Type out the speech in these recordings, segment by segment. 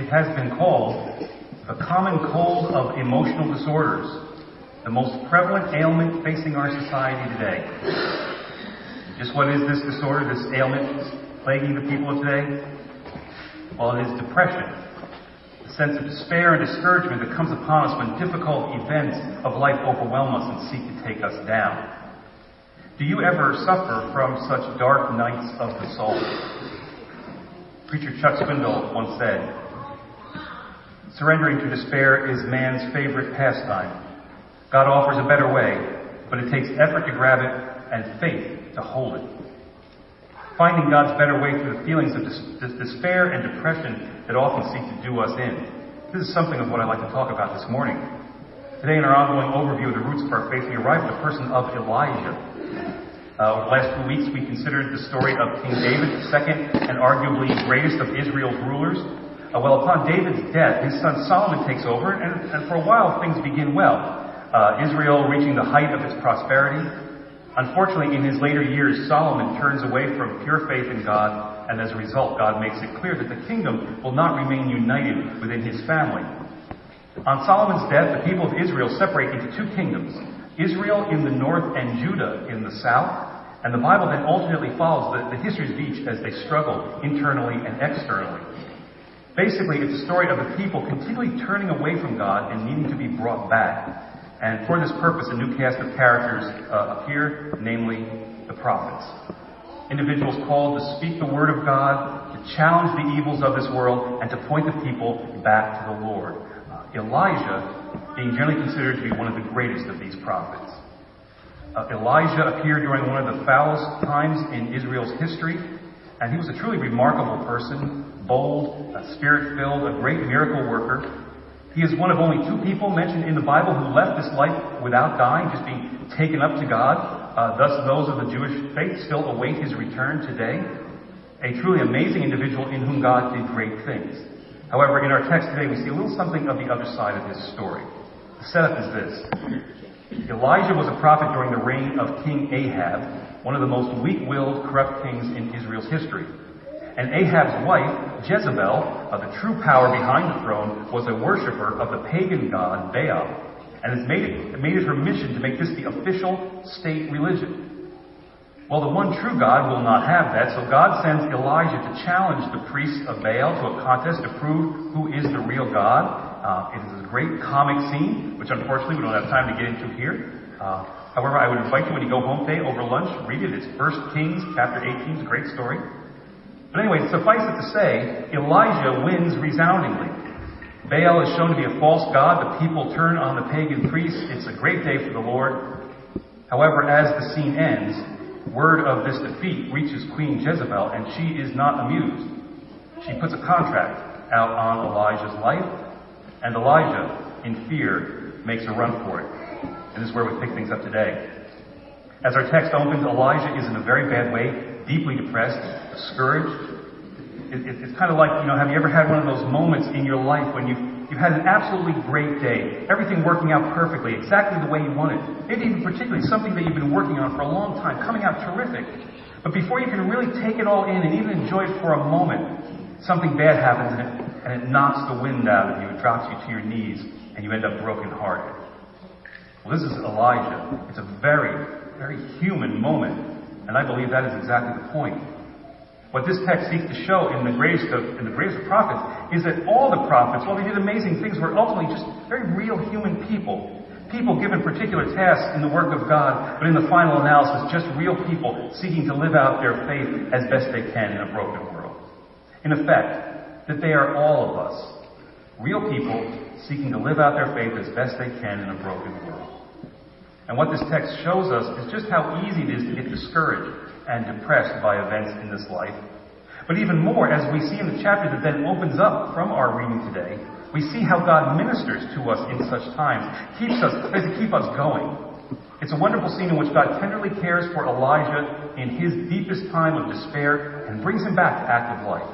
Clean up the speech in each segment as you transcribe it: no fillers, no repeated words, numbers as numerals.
has been called the common cold of emotional disorders, the most prevalent ailment facing our society today. Just what is this disorder, this ailment plaguing the people of today? Well, it is depression, the sense of despair and discouragement that comes upon us when difficult events of life overwhelm us and seek to take us down. Do you ever suffer from such dark nights of the soul? Preacher Chuck Swindoll once said, "Surrendering to despair is man's favorite pastime. God offers a better way, but it takes effort to grab it and faith to hold it." Finding God's better way through the feelings of despair and depression that often seek to do us in. This is something of what I'd like to talk about this morning. Today, in our ongoing overview of the roots of our faith, we arrive at the person of Elijah. Over the last 2 weeks, we considered the story of King David, the second and arguably greatest of Israel's rulers. Well, upon David's death, his son Solomon takes over, and for a while things begin well. Israel reaching the height of its prosperity. Unfortunately, in his later years, Solomon turns away from pure faith in God, and as a result, God makes it clear that the kingdom will not remain united within his family. On Solomon's death, the people of Israel separate into two kingdoms, Israel in the north and Judah in the south, and the Bible then alternately follows the histories of each as they struggle internally and externally. Basically, it's a story of the people continually turning away from God and needing to be brought back. And for this purpose, a new cast of characters appear, namely the prophets. Individuals called to speak the word of God, to challenge the evils of this world, and to point the people back to the Lord. Elijah being generally considered to be one of the greatest of these prophets. Elijah appeared during one of the foulest times in Israel's history, and he was a truly remarkable person, bold, spirit-filled, a great miracle worker. He is one of only two people mentioned in the Bible who left this life without dying, just being taken up to God. Thus, those of the Jewish faith still await his return today. A truly amazing individual in whom God did great things. However, in our text today, we see a little something of the other side of his story. The setup is this. Elijah was a prophet during the reign of King Ahab, one of the most weak-willed, corrupt kings in Israel's history. And Ahab's wife, Jezebel, the true power behind the throne, was a worshiper of the pagan god Baal, and it made it her mission to make this the official state religion. Well, the one true God will not have that, so God sends Elijah to challenge the priests of Baal to a contest to prove who is the real God. It is a great comic scene, which unfortunately we don't have time to get into here. However, I would invite you when you go home today over lunch, read it. It's 1 Kings chapter 18. It's a great story. But anyway, suffice it to say, Elijah wins resoundingly. Baal is shown to be a false god. The people turn on the pagan priests. It's a great day for the Lord. However, as the scene ends, word of this defeat reaches Queen Jezebel, and she is not amused. She puts a contract out on Elijah's life, and Elijah, in fear, makes a run for it. And this is where we pick things up today. As our text opens, Elijah is in a very bad way, deeply depressed, discouraged. It's kind of like, have you ever had one of those moments in your life when you've had an absolutely great day, everything working out perfectly, exactly the way you wanted, maybe even particularly something that you've been working on for a long time, coming out terrific. But before you can really take it all in and even enjoy it for a moment, something bad happens and it knocks the wind out of you, it drops you to your knees, and you end up brokenhearted. Well, this is Elijah. It's a very, very human moment, and I believe that is exactly the point. What this text seeks to show in the greatest of prophets is that all the prophets, while they did amazing things, were ultimately just very real human people. People given particular tasks in the work of God, but in the final analysis, just real people seeking to live out their faith as best they can in a broken world. In effect, that they are all of us, real people seeking to live out their faith as best they can in a broken world. And what this text shows us is just how easy it is to get discouraged and depressed by events in this life. But even more, as we see in the chapter that then opens up from our reading today, we see how God ministers to us in such times, tries to keep us going. It's a wonderful scene in which God tenderly cares for Elijah in his deepest time of despair and brings him back to active life.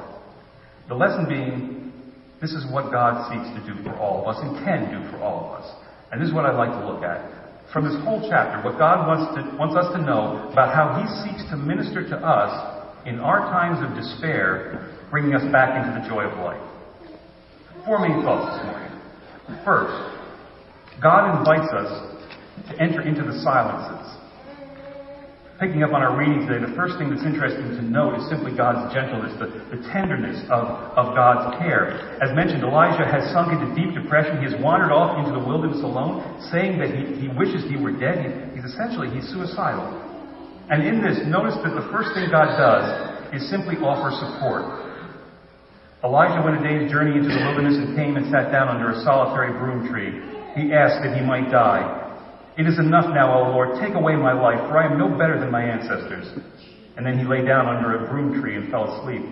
The lesson being, this is what God seeks to do for all of us and can do for all of us. And this is what I'd like to look at. From this whole chapter, what God wants us to know about how he seeks to minister to us in our times of despair, bringing us back into the joy of life. Four main thoughts this morning. First, God invites us to enter into the silences. Picking up on our reading today, the first thing that's interesting to note is simply God's gentleness, the tenderness of God's care. As mentioned, Elijah has sunk into deep depression. He has wandered off into the wilderness alone, saying that he wishes he were dead. He's suicidal. And in this, notice that the first thing God does is simply offer support. Elijah went a day's journey into the wilderness and came and sat down under a solitary broom tree. He asked that he might die. "It is enough now, O Lord, take away my life, for I am no better than my ancestors." And then he lay down under a broom tree and fell asleep.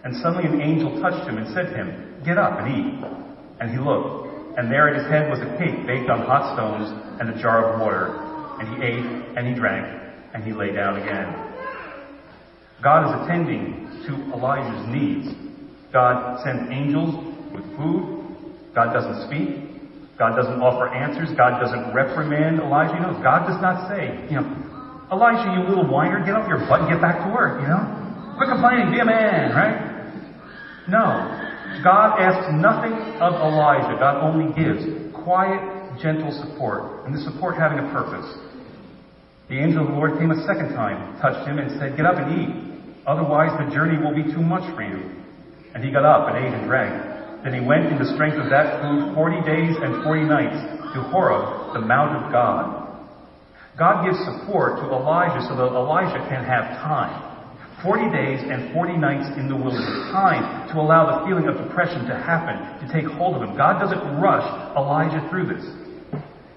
And suddenly an angel touched him and said to him, "Get up and eat." And he looked, and there at his head was a cake baked on hot stones and a jar of water. And he ate, and he drank, and he lay down again. God is attending to Elijah's needs. God sends angels with food. God doesn't speak. God doesn't offer answers. God doesn't reprimand Elijah. God does not say, "Elijah, you little whiner, get off your butt and get back to work, Quit complaining, be a man," right? No. God asks nothing of Elijah. God only gives quiet, gentle support, and the support having a purpose. The angel of the Lord came a second time, touched him, and said, "Get up and eat. Otherwise the journey will be too much for you." And he got up and ate and drank. Then he went in the strength of that food 40 days and 40 nights to Horeb, the Mount of God. God gives support to Elijah so that Elijah can have time. 40 days and 40 nights in the wilderness. Time to allow the feeling of depression to happen, to take hold of him. God doesn't rush Elijah through this.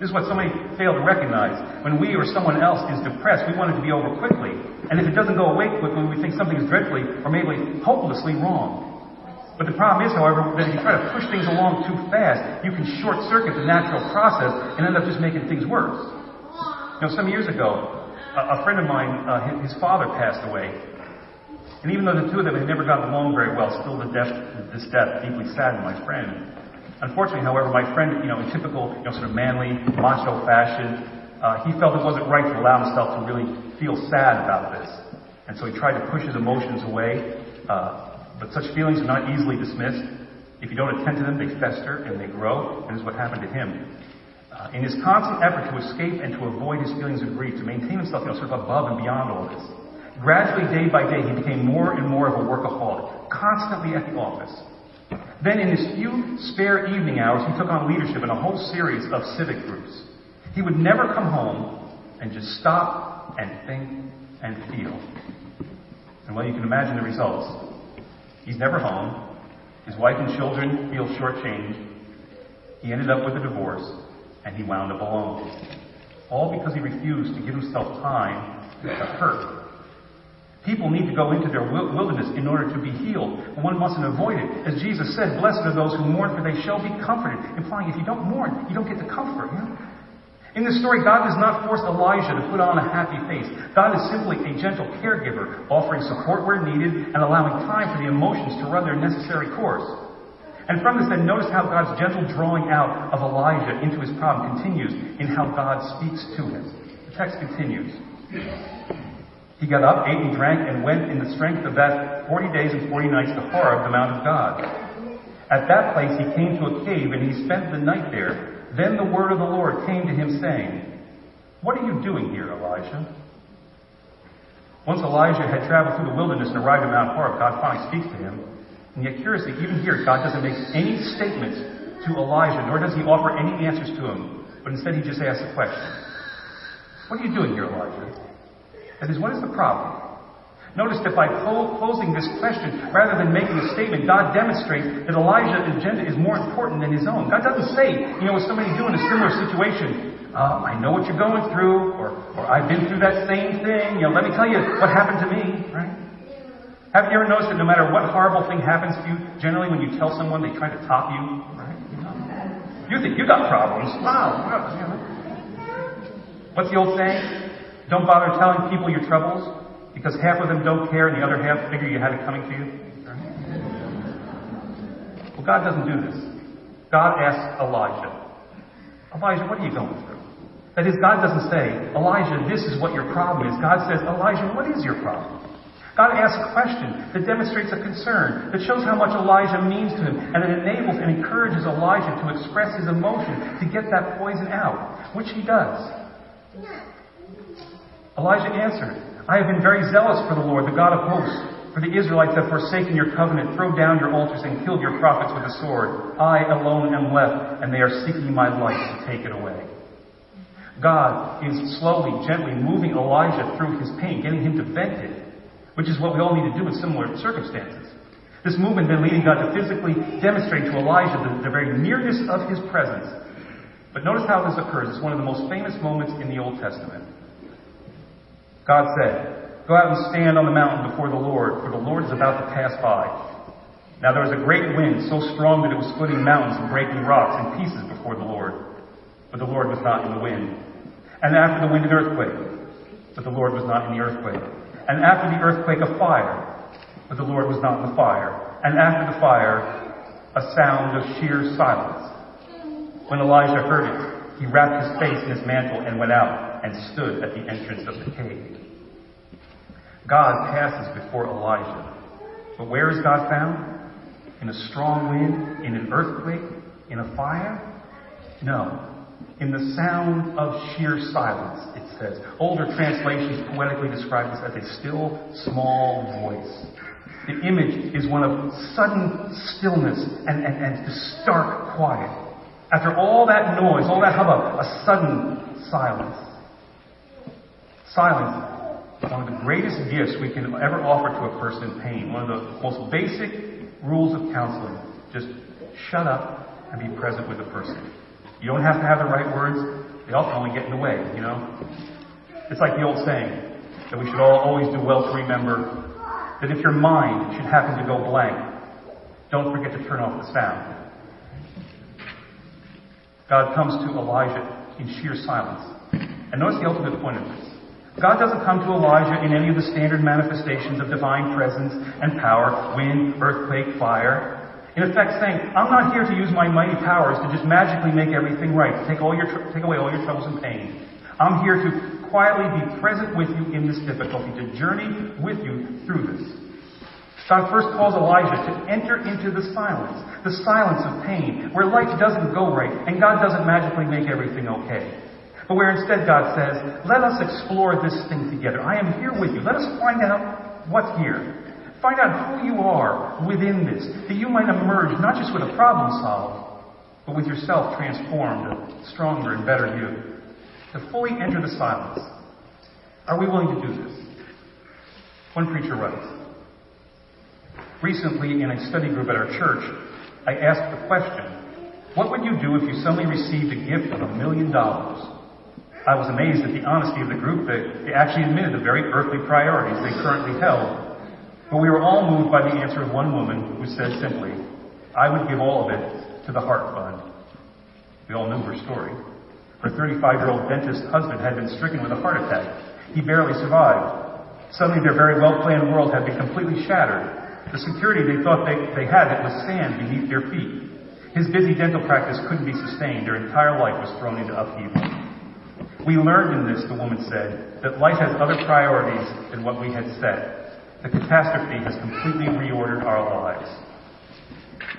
This is what so many fail to recognize. When we or someone else is depressed, we want it to be over quickly. And if it doesn't go away quickly, we think something is dreadfully or maybe hopelessly wrong. But the problem is, however, that if you try to push things along too fast, you can short-circuit the natural process and end up just making things worse. Some years ago, a friend of mine, his father passed away. And even though the two of them had never gotten along very well, still this death deeply saddened my friend. Unfortunately, however, my friend, in typical, sort of manly, macho fashion, he felt it wasn't right to allow himself to really feel sad about this. And so he tried to push his emotions away. But such feelings are not easily dismissed. If you don't attend to them, they fester and they grow, and this is what happened to him. In his constant effort to escape and to avoid his feelings of grief, to maintain himself sort of above and beyond all this, gradually, day by day, he became more and more of a workaholic, constantly at the office. Then in his few spare evening hours, he took on leadership in a whole series of civic groups. He would never come home and just stop and think and feel. And well, you can imagine the results. He's never home. His wife and children feel shortchanged. He ended up with a divorce, and he wound up alone. All because he refused to give himself time to hurt. People need to go into their wilderness in order to be healed. One mustn't avoid it. As Jesus said, "Blessed are those who mourn, for they shall be comforted." Implying if you don't mourn, you don't get the comfort. In this story, God does not force Elijah to put on a happy face. God is simply a gentle caregiver, offering support where needed and allowing time for the emotions to run their necessary course. And from this, then, notice how God's gentle drawing out of Elijah into his problem continues in how God speaks to him. The text continues. He got up, ate and drank, and went in the strength of that 40 days and 40 nights to Horeb, the Mount of God. At that place he came to a cave, and he spent the night there. Then the word of the Lord came to him, saying, "What are you doing here, Elijah?" Once Elijah had traveled through the wilderness and arrived at Mount Horeb, God finally speaks to him. And yet, curiously, even here, God doesn't make any statements to Elijah, nor does he offer any answers to him. But instead, he just asks a question. "What are you doing here, Elijah?" That is, what is the problem? Notice that by posing this question, rather than making a statement, God demonstrates that Elijah's agenda is more important than his own. God doesn't say, with somebody doing a similar situation, "I know what you're going through," or "I've been through that same thing. Let me tell you what happened to me," right? Have you ever noticed that no matter what horrible thing happens to you, generally when you tell someone, they try to top you, right? You think you got problems. Wow. What's the old saying? Don't bother telling people your troubles, because half of them don't care and the other half figure you had it coming to you. Well, God doesn't do this. God asks Elijah, "Elijah, what are you going through?" That is, God doesn't say, "Elijah, this is what your problem is." God says, "Elijah, what is your problem?" God asks a question that demonstrates a concern, that shows how much Elijah means to him, and it enables and encourages Elijah to express his emotion to get that poison out, which he does. Elijah answered, I have been very zealous for the Lord, the God of hosts. For the Israelites have forsaken your covenant, thrown down your altars, and killed your prophets with the sword. I alone am left, and they are seeking my life to take it away. God is slowly, gently moving Elijah through his pain, getting him to vent it, which is what we all need to do in similar circumstances. This movement then leading God to physically demonstrate to Elijah the very nearness of his presence. But notice how this occurs. It's one of the most famous moments in the Old Testament. God said, go out and stand on the mountain before the Lord, for the Lord is about to pass by. Now there was a great wind, so strong that it was splitting mountains and breaking rocks in pieces before the Lord. But the Lord was not in the wind. And after the wind, an earthquake. But the Lord was not in the earthquake. And after the earthquake, a fire. But the Lord was not in the fire. And after the fire, a sound of sheer silence. When Elijah heard it, he wrapped his face in his mantle and went out and stood at the entrance of the cave. God passes before Elijah. But where is God found? In a strong wind? In an earthquake? In a fire? No. In the sound of sheer silence, it says. Older translations poetically describe this as a still, small voice. The image is one of sudden stillness and stark quiet. After all that noise, all that hubbub, a sudden silence. Silence is one of the greatest gifts we can ever offer to a person in pain. One of the most basic rules of counseling. Just shut up and be present with the person. You don't have to have the right words. They ultimately get in the way, you know. It's like the old saying that we should all always do well to remember that if your mind should happen to go blank, don't forget to turn off the sound. God comes to Elijah in sheer silence. And notice the ultimate point of this. God doesn't come to Elijah in any of the standard manifestations of divine presence and power, wind, earthquake, fire. In effect saying, I'm not here to use my mighty powers to just magically make everything right, to take away all your troubles and pain. I'm here to quietly be present with you in this difficulty, to journey with you through this. God first calls Elijah to enter into the silence of pain, where life doesn't go right, and God doesn't magically make everything okay. But where instead God says, let us explore this thing together. I am here with you. Let us find out what's here. Find out who you are within this, that you might emerge not just with a problem solved, but with yourself transformed, a stronger and better you. To fully enter the silence. Are we willing to do this? One preacher writes, recently in a study group at our church, I asked the question, what would you do if you suddenly received a gift of $1 million? I was amazed at the honesty of the group that they actually admitted the very earthly priorities they currently held. But we were all moved by the answer of one woman who said simply, I would give all of it to the Heart Fund. We all knew her story. Her 35-year-old dentist husband had been stricken with a heart attack. He barely survived. Suddenly their very well-planned world had been completely shattered. The security they thought they had was sand beneath their feet. His busy dental practice couldn't be sustained. Their entire life was thrown into upheaval. We learned in this, the woman said, that life has other priorities than what we had set. The catastrophe has completely reordered our lives.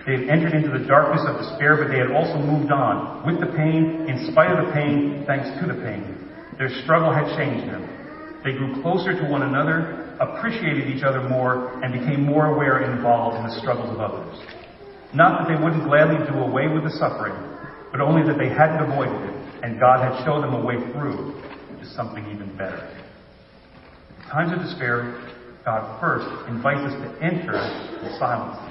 They had entered into the darkness of despair, but they had also moved on with the pain, in spite of the pain, thanks to the pain. Their struggle had changed them. They grew closer to one another, appreciated each other more, and became more aware and involved in the struggles of others. Not that they wouldn't gladly do away with the suffering, but only that they hadn't avoided it, and God had shown them a way through to something even better. In times of despair, God first invites us to enter the silences.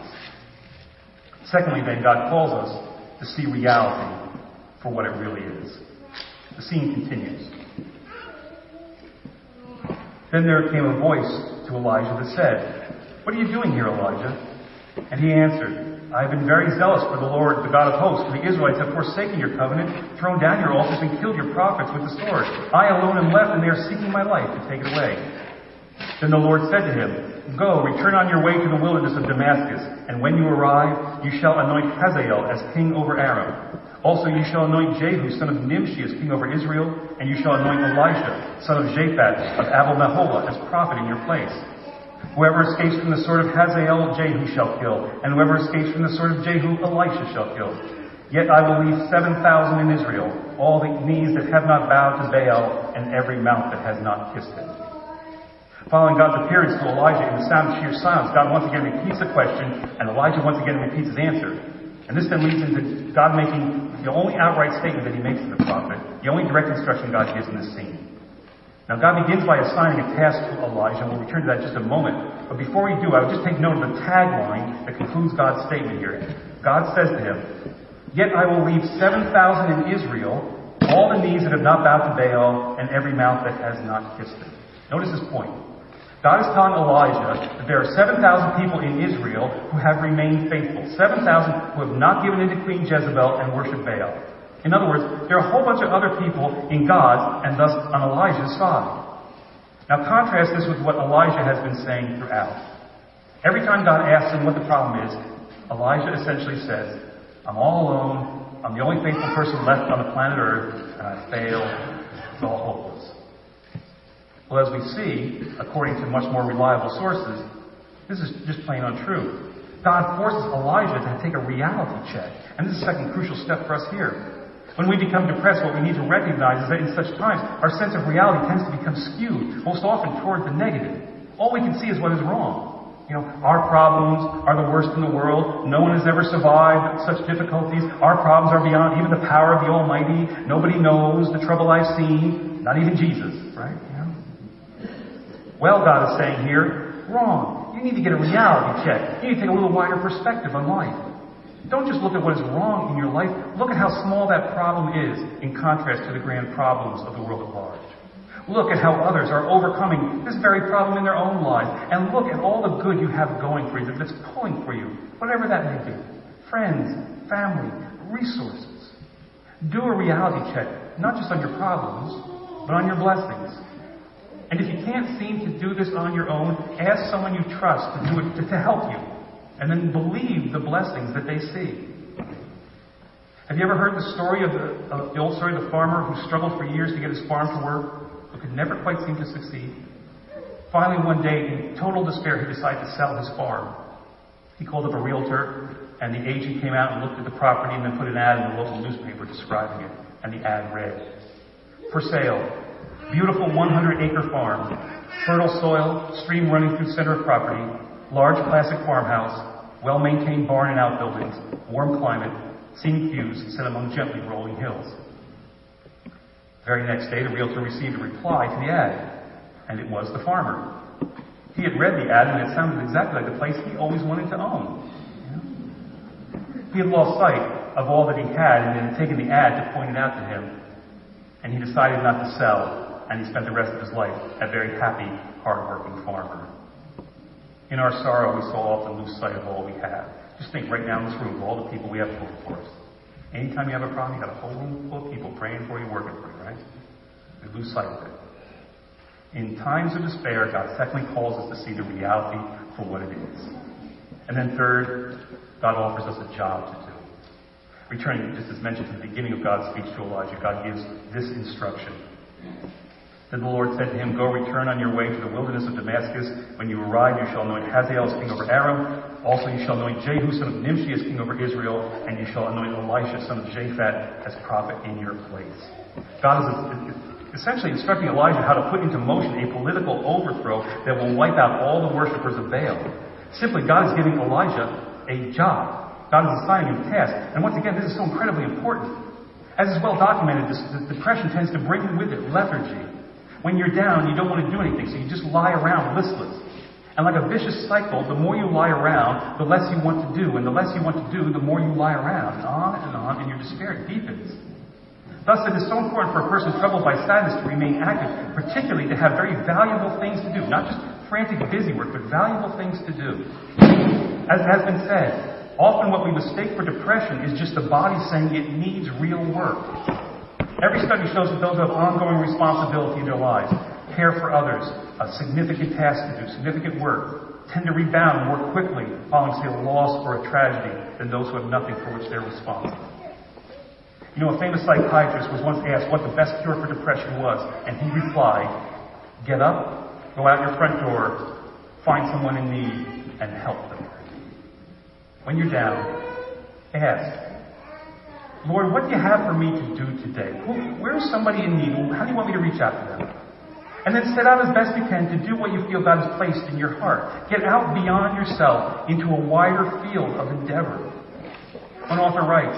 Secondly, then, God calls us to see reality for what it really is. The scene continues. Then there came a voice to Elijah that said, what are you doing here, Elijah? And he answered, I have been very zealous for the Lord, the God of hosts, for the Israelites have forsaken your covenant, thrown down your altars, and killed your prophets with the sword. I alone am left, and they are seeking my life to take it away. Then the Lord said to him, go, return on your way to the wilderness of Damascus, and when you arrive, you shall anoint Hazael as king over Aram. Also you shall anoint Jehu, son of Nimshi, as king over Israel, and you shall anoint Elisha, son of Japhat, of Abel-Meholah, as prophet in your place. Whoever escapes from the sword of Hazael, Jehu shall kill, and whoever escapes from the sword of Jehu, Elisha shall kill. Yet I will leave 7,000 in Israel, all the knees that have not bowed to Baal, and every mouth that has not kissed it. Following God's appearance to Elijah in the sound of sheer silence, God once again repeats the question, and Elijah once again repeats his answer. And this then leads into God making the only outright statement that he makes to the prophet, the only direct instruction God gives in this scene. Now, God begins by assigning a task to Elijah, and we'll return to that in just a moment. But before we do, I would just take note of the tagline that concludes God's statement here. God says to him, "Yet I will leave 7,000 in Israel, all the knees that have not bowed to Baal, and every mouth that has not kissed it." Notice this point. God is telling Elijah that there are 7,000 people in Israel who have remained faithful. 7,000 who have not given in to Queen Jezebel and worshiped Baal. In other words, there are a whole bunch of other people in God's and thus on Elijah's side. Now contrast this with what Elijah has been saying throughout. Every time God asks him what the problem is, Elijah essentially says, "I'm all alone. I'm the only faithful person left on the planet Earth, and I failed. It's all hopeless." Well, as we see, according to much more reliable sources, this is just plain untrue. God forces Elijah to take a reality check. And this is the second crucial step for us here. When we become depressed, what we need to recognize is that in such times, our sense of reality tends to become skewed, most often toward the negative. All we can see is what is wrong. Our problems are the worst in the world. No one has ever survived such difficulties. Our problems are beyond even the power of the Almighty. Nobody knows the trouble I've seen. Not even Jesus, right? Well, God is saying here, wrong. You need to get a reality check. You need to take a little wider perspective on life. Don't just look at what is wrong in your life. Look at how small that problem is in contrast to the grand problems of the world at large. Look at how others are overcoming this very problem in their own lives. And look at all the good you have going for you, that's pulling for you, whatever that may be. Friends, family, resources. Do a reality check, not just on your problems, but on your blessings. And if you can't seem to do this on your own, ask someone you trust to do it, to help you. And then believe the blessings that they see. Have you ever heard the story of the old story of the farmer who struggled for years to get his farm to work, but could never quite seem to succeed? Finally, one day, in total despair, he decided to sell his farm. He called up a realtor, and the agent came out and looked at the property and then put an ad in the local newspaper describing it. And the ad read, "For sale, beautiful 100-acre farm, fertile soil, stream running through center of property, large classic farmhouse, well-maintained barn and outbuildings, warm climate, scenic views set among gently rolling hills." The very next day, the realtor received a reply to the ad, and it was the farmer. He had read the ad, and it sounded exactly like the place he always wanted to own. He had lost sight of all that he had, and had taken the ad to point it out to him, and he decided not to sell. And he spent the rest of his life a very happy, hard-working farmer. In our sorrow, we so often lose sight of all we have. Just think right now in this room of all the people we have pulling for us. Anytime you have a problem, you got a whole room full of people praying for you, working for you, right? We lose sight of it. In times of despair, God secondly calls us to see the reality for what it is. And then third, God offers us a job to do. Returning, just as mentioned at the beginning of God's speech to Elijah, God gives this instruction. Then the Lord said to him, "Go, return on your way to the wilderness of Damascus. When you arrive, you shall anoint Hazael as king over Aram. Also you shall anoint Jehu, son of Nimshi, as king over Israel. And you shall anoint Elisha, son of Japhat, as prophet in your place." God is essentially instructing Elijah how to put into motion a political overthrow that will wipe out all the worshippers of Baal. Simply, God is giving Elijah a job. God is assigning him a task. And once again, this is so incredibly important. As is well documented, this depression tends to bring with it lethargy. When you're down, you don't want to do anything, so you just lie around listless. And like a vicious cycle, the more you lie around, the less you want to do. And the less you want to do, the more you lie around. And your despair deepens. Thus, it is so important for a person troubled by sadness to remain active, particularly to have very valuable things to do. Not just frantic busy work, but valuable things to do. As has been said, often what we mistake for depression is just the body saying it needs real work. Every study shows that those who have ongoing responsibility in their lives, care for others, a significant task to do, significant work, tend to rebound more quickly following, say, a loss or a tragedy than those who have nothing for which they're responsible. A famous psychiatrist was once asked what the best cure for depression was, and he replied, "Get up, go out your front door, Find someone in need and help them. When you're down, ask, Lord, what do you have for me to do today? Where's somebody in need? How do you want me to reach out to them? And then set out as best you can to do what you feel God has placed in your heart. Get out beyond yourself into a wider field of endeavor. One author writes,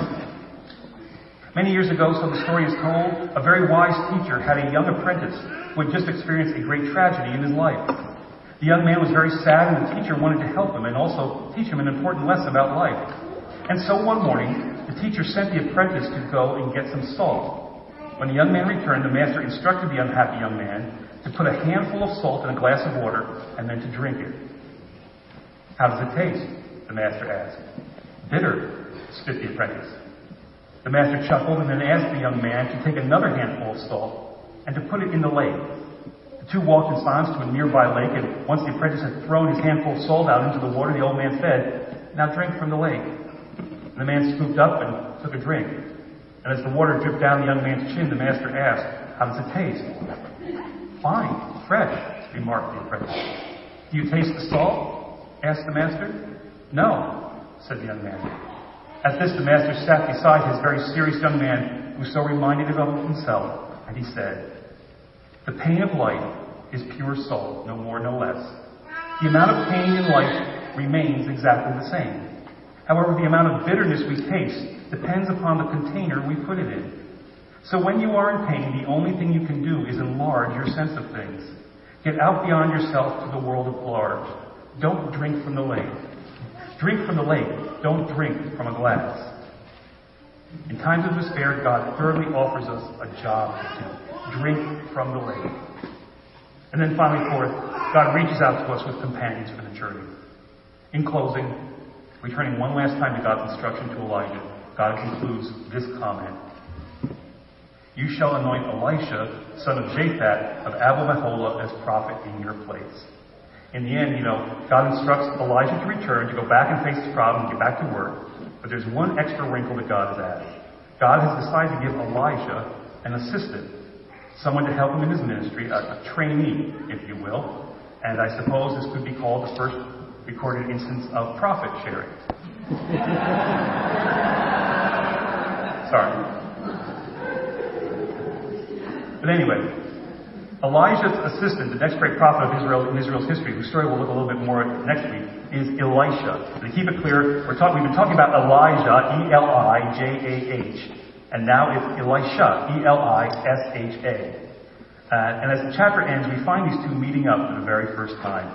many years ago, so the story is told, a very wise teacher had a young apprentice who had just experienced a great tragedy in his life. The young man was very sad, and the teacher wanted to help him and also teach him an important lesson about life. And so one morning, the teacher sent the apprentice to go and get some salt. When the young man returned, the master instructed the unhappy young man to put a handful of salt in a glass of water and then to drink it. How does it taste? The master asked. Bitter, spit the apprentice. The master chuckled and then asked the young man to take another handful of salt and to put it in the lake. The two walked in silence to a nearby lake, and once the apprentice had thrown his handful of salt out into the water, the old man said, "Now drink from the lake." And the man scooped up and took a drink. And as the water dripped down the young man's chin, the master asked, "How does it taste?" "Fine, fresh," remarked the apprentice. "Do you taste the salt?" asked the master. "No," said the young man. At this, the master sat beside his very serious young man, who so reminded him of himself, and he said, "The pain of life is pure salt, no more, no less. The amount of pain in life remains exactly the same. However, the amount of bitterness we taste depends upon the container we put it in. So when you are in pain, the only thing you can do is enlarge your sense of things. Get out beyond yourself to the world at large. Don't drink from the lake. Drink from the lake. Don't drink from a glass." In times of despair, God thoroughly offers us a job to do. Drink from the lake. And then finally, fourth, God reaches out to us with companions for the journey. In closing, returning one last time to God's instruction to Elijah, God concludes this comment. "You shall anoint Elisha, son of Japhat, of Abel-Meholah, as prophet in your place." In the end, God instructs Elijah to return, to go back and face his problem, and get back to work. But there's one extra wrinkle that God has added. God has decided to give Elijah an assistant, someone to help him in his ministry, a trainee, if you will. And I suppose this could be called the first recorded instance of profit sharing. Sorry. But anyway, Elijah's assistant, the next great prophet of Israel in Israel's history, whose story we'll look a little bit more at next week, is Elisha. To keep it clear, we've been talking about Elijah, E-L-I-J-A-H, and now it's Elisha, E-L-I-S-H-A. And as the chapter ends, we find these two meeting up for the very first time.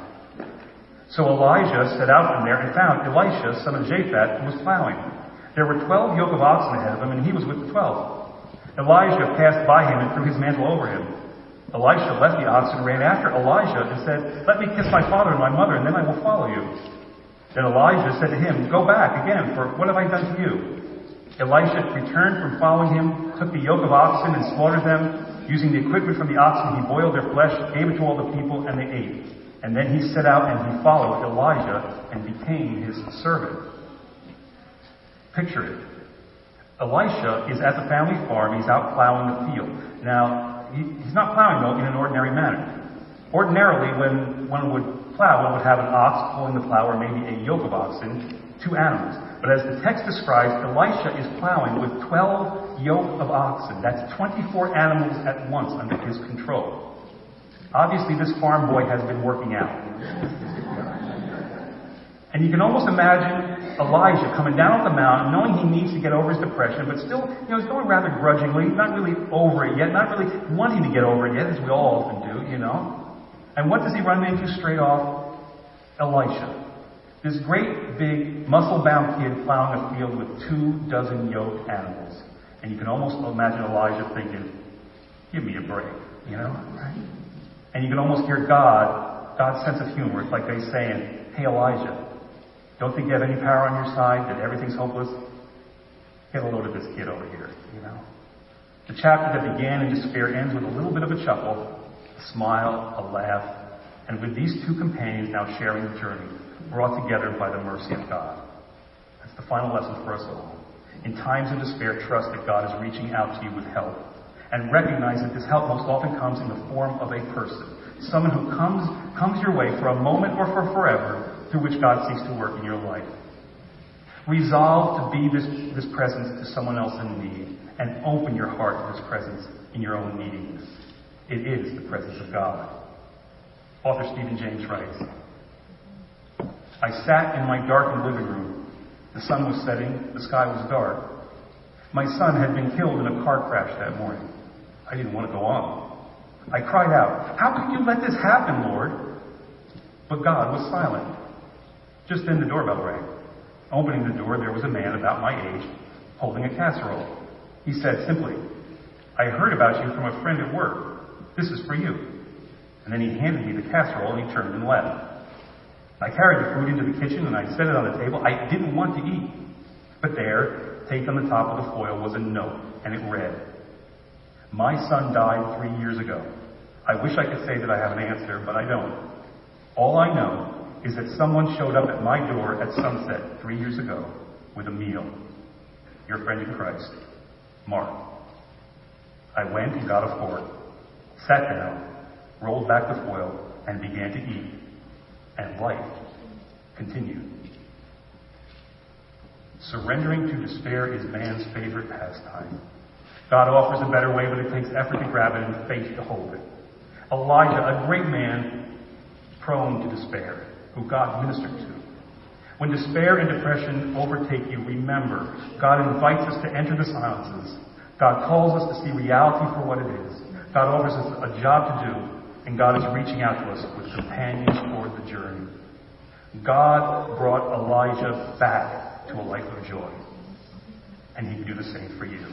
So Elijah set out from there and found Elisha, son of Japhat, who was plowing. There were 12 yoke of oxen ahead of him, and he was with the 12. Elijah passed by him and threw his mantle over him. Elisha left the oxen and ran after Elijah and said, "Let me kiss my father and my mother, and then I will follow you." Then Elijah said to him, "Go back again, for what have I done to you?" Elisha returned from following him, took the yoke of oxen and slaughtered them. Using the equipment from the oxen, he boiled their flesh, gave it to all the people, and they ate. And then he set out and he followed Elijah and became his servant. Picture it. Elisha is at the family farm. He's out plowing the field. Now, he's not plowing, though, in an ordinary manner. Ordinarily, when one would plow, one would have an ox pulling the plow, or maybe a yoke of oxen, 2 animals. But as the text describes, Elisha is plowing with 12 yoke of oxen. That's 24 animals at once under his control. Obviously, this farm boy has been working out. And you can almost imagine Elijah coming down off the mountain, knowing he needs to get over his depression, but still, he's going rather grudgingly, not really over it yet, not really wanting to get over it yet, as we all often do, And what does he run into straight off? Elisha. This great, big, muscle-bound kid plowing a field with 24 yoked animals. And you can almost imagine Elijah thinking, "Give me a break," right? And you can almost hear God's sense of humor. It's like they saying, "Hey, Elijah, don't think you have any power on your side, that everything's hopeless? Get a load of this kid over here," The chapter that began in despair ends with a little bit of a chuckle, a smile, a laugh, and with these two companions now sharing the journey, brought together by the mercy of God. That's the final lesson for us all. In times of despair, trust that God is reaching out to you with help, and recognize that this help most often comes in the form of a person, Someone who comes your way for a moment or for forever, through which God seeks to work in your life. Resolve to be this presence to someone else in need, and open your heart to this presence in your own neediness. It is the presence of God. Author Stephen James writes, I sat in my darkened living room. The sun was setting, the sky was dark. My son had been killed in a car crash that morning. I didn't want to go on. I cried out, how could you let this happen, Lord? But God was silent. Just then the doorbell rang. Opening the door, there was a man about my age, holding a casserole. He said simply, I heard about you from a friend at work. This is for you. And then he handed me the casserole and he turned and left. I carried the food into the kitchen and I set it on the table. I didn't want to eat. But there, taped on the top of the foil, was a note, and it read, My son died 3 years ago. I wish I could say that I have an answer, but I don't. All I know is that someone showed up at my door at sunset 3 years ago with a meal. Your friend in Christ, Mark. I went and got a fork, sat down, rolled back the foil, and began to eat. And life continued. Surrendering to despair is man's favorite pastime. God offers a better way, but it takes effort to grab it and faith to hold it. Elijah, a great man, prone to despair, who God ministered to. When despair and depression overtake you, remember, God invites us to enter the silences. God calls us to see reality for what it is. God offers us a job to do, and God is reaching out to us with companions toward the journey. God brought Elijah back to a life of joy, and he can do the same for you.